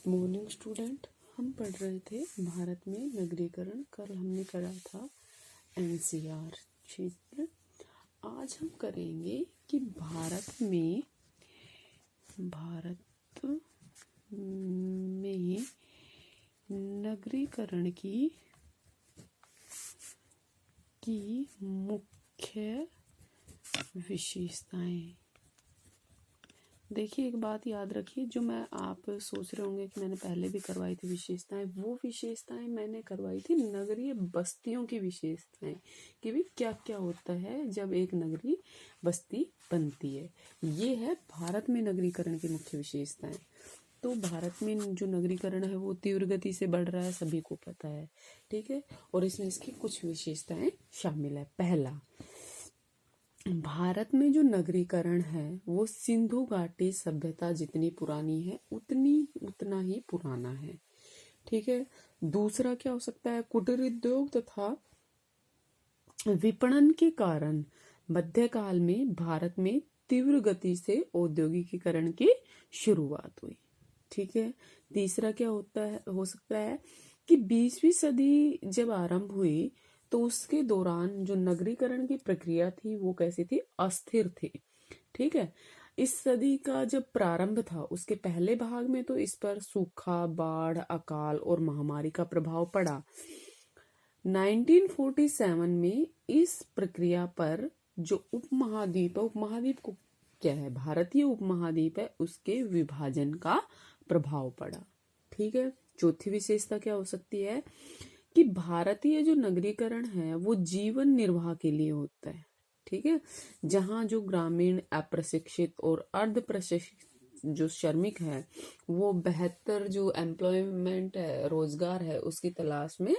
Morning student, हम पढ़ रहे थे भारत में नगरीकरण। कल हमने करा था एनसीआर क्षेत्र। आज हम करेंगे कि भारत में नगरीकरण की मुख्य विशेषताएं। देखिए, एक बात याद रखिए, जो मैं आप सोच रहे होंगे कि मैंने पहले भी करवाई थी विशेषताएं, वो विशेषताएं मैंने करवाई थी नगरीय बस्तियों की विशेषताएं, कि भी क्या क्या होता है जब एक नगरीय बस्ती बनती है। ये है भारत में नगरीकरण की मुख्य विशेषताएं। तो भारत में जो नगरीकरण है वो तीव्र गति से बढ़ रहा है, सभी को पता है, ठीक है। और इसमें इसकी कुछ विशेषताएं शामिल है। पहला, भारत में जो नगरीकरण है वो सिंधु घाटी सभ्यता जितनी पुरानी है उतना ही पुराना है, ठीक है। दूसरा क्या हो सकता है, कुटीर उद्योग तथा विपणन के कारण मध्यकाल में भारत में तीव्र गति से औद्योगिकीकरण की शुरुआत हुई, ठीक है। तीसरा क्या हो सकता है कि 20वीं सदी जब आरंभ हुई तो उसके दौरान जो नगरीकरण की प्रक्रिया थी वो कैसी थी, अस्थिर थी, ठीक है। इस सदी का जब प्रारंभ था उसके पहले भाग में तो इस पर सूखा, बाढ़, अकाल और महामारी का प्रभाव पड़ा। 1947 में इस प्रक्रिया पर जो उपमहाद्वीप को क्या है, भारतीय उपमहाद्वीप है, उसके विभाजन का प्रभाव पड़ा, ठीक है। चौथी विशेषता क्या हो सकती है कि भारतीय जो नगरीकरण है वो जीवन निर्वाह के लिए होता है, ठीक है। जहां जो ग्रामीण, अप्रशिक्षित और अर्ध प्रशिक्षित जो श्रमिक है वो बेहतर जो एम्प्लॉयमेंट है, रोजगार है, उसकी तलाश में,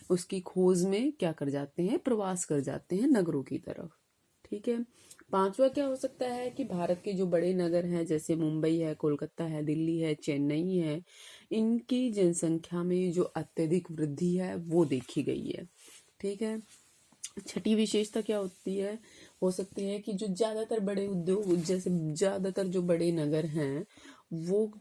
उसकी खोज में क्या कर जाते हैं, प्रवास कर जाते हैं नगरों की तरफ, ठीक है। पांचवा क्या हो सकता है कि भारत के जो बड़े नगर हैं जैसे मुंबई है, कोलकाता है, दिल्ली है, चेन्नई है, इनकी जनसंख्या में जो अत्यधिक वृद्धि है वो देखी गई है, ठीक है। छठी विशेषता क्या होती है, हो सकती है कि जो ज्यादातर बड़े उद्योग, जैसे ज्यादातर जो बड़े नगर हैं वो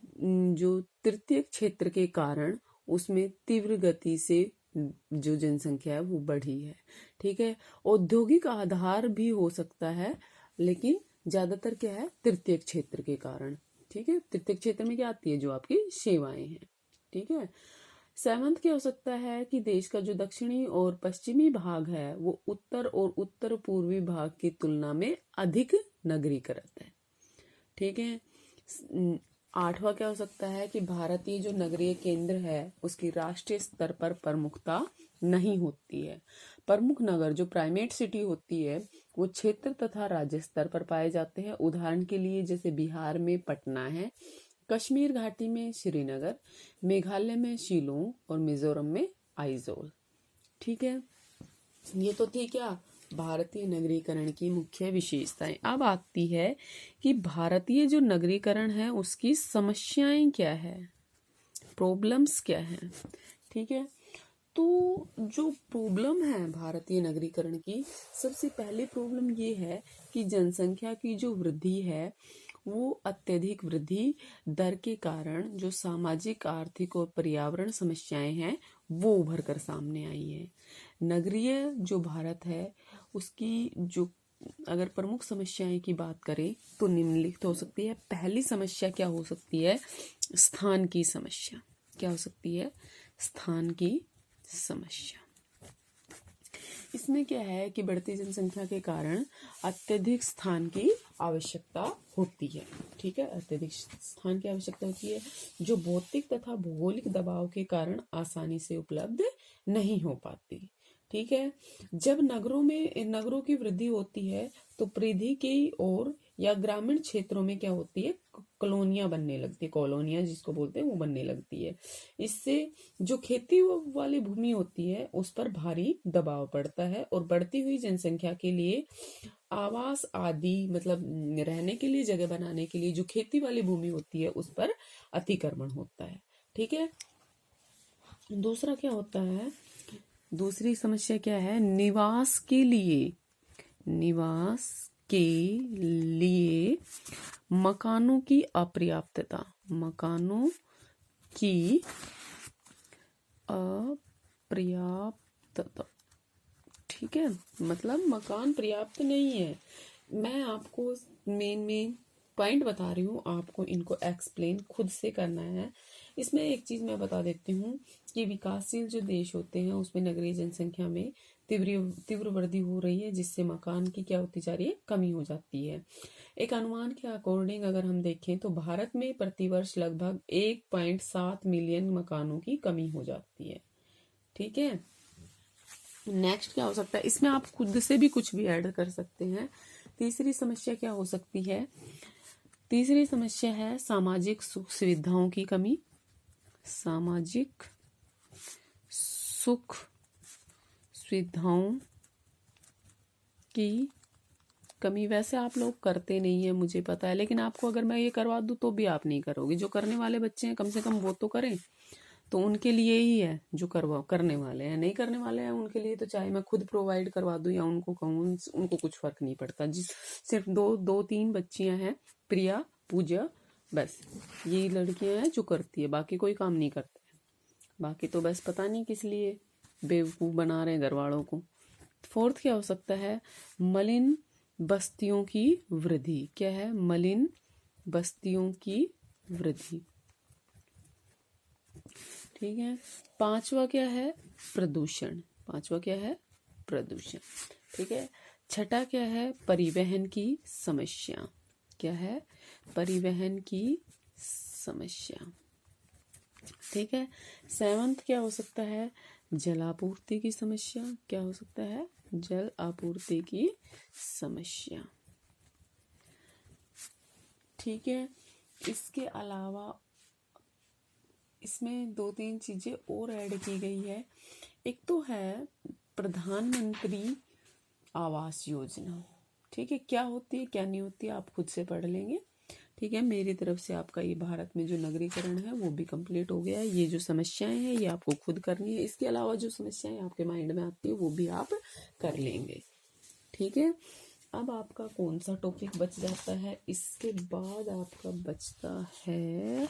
जो तृतीय क्षेत्र के कारण उसमें तीव्र गति से जो जनसंख्या है वो बढ़ी है, ठीक है। औद्योगिक आधार भी हो सकता है, लेकिन ज्यादातर क्या है, तृतीय क्षेत्र के कारण, ठीक है। तृतीय क्षेत्र में क्या आती है, जो आपकी सेवाएं हैं, ठीक है। सेवंथ क्या हो सकता है कि देश का जो दक्षिणी और पश्चिमी भाग है वो उत्तर और उत्तर पूर्वी भाग की तुलना में अधिक नगरीकृत है, ठीक है। आठवां क्या हो सकता है कि भारतीय जो नगरीय केंद्र है उसकी राष्ट्रीय स्तर पर प्रमुखता नहीं होती है। प्रमुख नगर जो प्राइमेट सिटी होती है वो क्षेत्र तथा राज्य स्तर पर पाए जाते हैं। उदाहरण के लिए जैसे बिहार में पटना है, कश्मीर घाटी में श्रीनगर, मेघालय में शिलोंग और मिजोरम में आइजोल, ठीक है। ये तो थी क्या, भारतीय नगरीकरण की मुख्य विशेषताएं। अब आती है कि भारतीय जो नगरीकरण है उसकी समस्याएं क्या है, प्रॉब्लम्स क्या है, ठीक है। तो जो प्रॉब्लम है भारतीय नगरीकरण की, सबसे पहली प्रॉब्लम ये है कि जनसंख्या की जो वृद्धि है वो अत्यधिक वृद्धि दर के कारण जो सामाजिक, आर्थिक और पर्यावरण समस्याएं हैं वो उभर कर सामने आई है। नगरीय जो भारत है उसकी जो अगर प्रमुख समस्याएं की बात करें तो निम्नलिखित हो सकती है। पहली समस्या क्या हो सकती है, स्थान की समस्या। क्या हो सकती है, स्थान की समस्या। इसमें क्या है कि बढ़ती जनसंख्या के कारण अत्यधिक स्थान की आवश्यकता होती है, ठीक है। अत्यधिक स्थान की आवश्यकता होती है जो भौतिक तथा भौगोलिक दबाव के कारण आसानी से उपलब्ध नहीं हो पाती, ठीक है। जब नगरों की वृद्धि होती है तो परिधि की ओर या ग्रामीण क्षेत्रों में क्या होती है, कॉलोनियां बनने लगती है, कॉलोनियां जिसको बोलते हैं वो बनने लगती है। इससे जो खेती वाली भूमि होती है उस पर भारी दबाव पड़ता है और बढ़ती हुई जनसंख्या के लिए आवास आदि, मतलब रहने के लिए जगह बनाने के लिए जो खेती वाली भूमि होती है उस पर अतिक्रमण होता है, ठीक है। दूसरा क्या होता है, दूसरी समस्या क्या है, निवास के लिए मकानों की अपर्याप्तता, मकानों की अपर्याप्तता। ठीक है, मतलब मकान पर्याप्त नहीं है। मैं आपको मेन पॉइंट बता रही हूँ, आपको इनको एक्सप्लेन खुद से करना है। इसमें एक चीज मैं बता देती हूँ कि विकासशील जो देश होते हैं उसमें नगरीय जनसंख्या में तीव्र वृद्धि हो रही है, जिससे मकान की क्या होती जा रही है, कमी हो जाती है। एक अनुमान के अकॉर्डिंग अगर हम देखें तो भारत में प्रतिवर्ष लगभग 1.7 मिलियन मकानों की कमी हो जाती है। ठीक है, नेक्स्ट क्या हो सकता है, इसमें आप खुद से भी कुछ भी ऐड कर सकते हैं। तीसरी समस्या क्या हो सकती है, तीसरी समस्या है सामाजिक सुख सुविधाओं की कमी। सामाजिक सुख सुविधाओं की कमी। वैसे आप लोग करते नहीं है मुझे पता है, लेकिन आपको अगर मैं ये करवा दूं तो भी आप नहीं करोगे। जो करने वाले बच्चे हैं कम से कम वो तो करें, तो उनके लिए ही है जो करने वाले हैं। नहीं करने वाले हैं उनके लिए तो चाहे मैं खुद प्रोवाइड करवा दूं या उनको कहूँ, उनको कुछ फर्क नहीं पड़ता। जिस सिर्फ दो तीन बच्चियां हैं, प्रिया, पूजा, बस ये लड़कियां हैं जो करती है, बाकी कोई काम नहीं करते। बाकी तो बस पता नहीं किस लिए बेवकूफ बना रहे हैं घर वालों को। फोर्थ क्या हो सकता है, मलिन बस्तियों की वृद्धि। क्या है, मलिन बस्तियों की वृद्धि। ठीक है, पांचवा क्या है, प्रदूषण। पांचवा क्या है, प्रदूषण। ठीक है, छठा क्या है, परिवहन की समस्या। क्या है, परिवहन की समस्या। ठीक है, सेवंथ क्या हो सकता है, जल आपूर्ति की समस्या। क्या हो सकता है, जल आपूर्ति की समस्या। ठीक है, इसके अलावा इसमें दो तीन चीजें और ऐड की गई है। एक तो है प्रधानमंत्री आवास योजना। ठीक है, क्या होती है क्या नहीं होती है आप खुद से पढ़ लेंगे। ठीक है, मेरी तरफ से आपका ये भारत में जो नगरीकरण है वो भी कंप्लीट हो गया है। ये जो समस्याएं हैं ये आपको खुद करनी है। इसके अलावा जो समस्याएं आपके माइंड में आती है वो भी आप कर लेंगे। ठीक है, अब आपका कौन सा टॉपिक बच जाता है, इसके बाद आपका बचता है,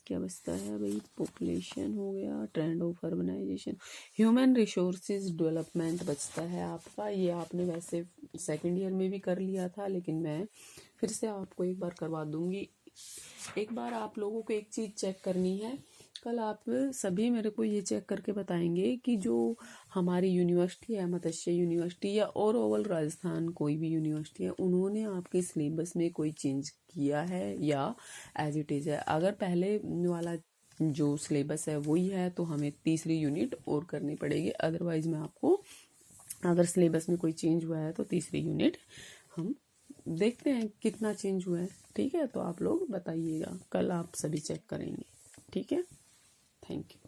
क्या बचता है भाई, पॉपुलेशन हो गया, trend of urbanisation, human resources development बचता है आपका। ये आपने वैसे सेकंड ईयर में भी कर लिया था, लेकिन मैं फिर से आपको एक बार करवा दूंगी। एक बार आप लोगों को एक चीज़ चेक करनी है, कल आप सभी मेरे को ये चेक करके बताएंगे कि जो हमारी यूनिवर्सिटी है, मत्स्य यूनिवर्सिटी या और ओवल राजस्थान कोई भी यूनिवर्सिटी है, उन्होंने आपके सिलेबस में कोई चेंज किया है या एज इट इज़ है। अगर पहले वाला जो सिलेबस है वही है तो हमें तीसरी यूनिट और करनी पड़ेगी। अदरवाइज मैं आपको, अगर सिलेबस में कोई चेंज हुआ है तो तीसरी यूनिट हम देखते हैं कितना चेंज हुआ है। ठीक है, तो आप लोग बताइएगा, कल आप सभी चेक करेंगे। ठीक है, थैंक यू।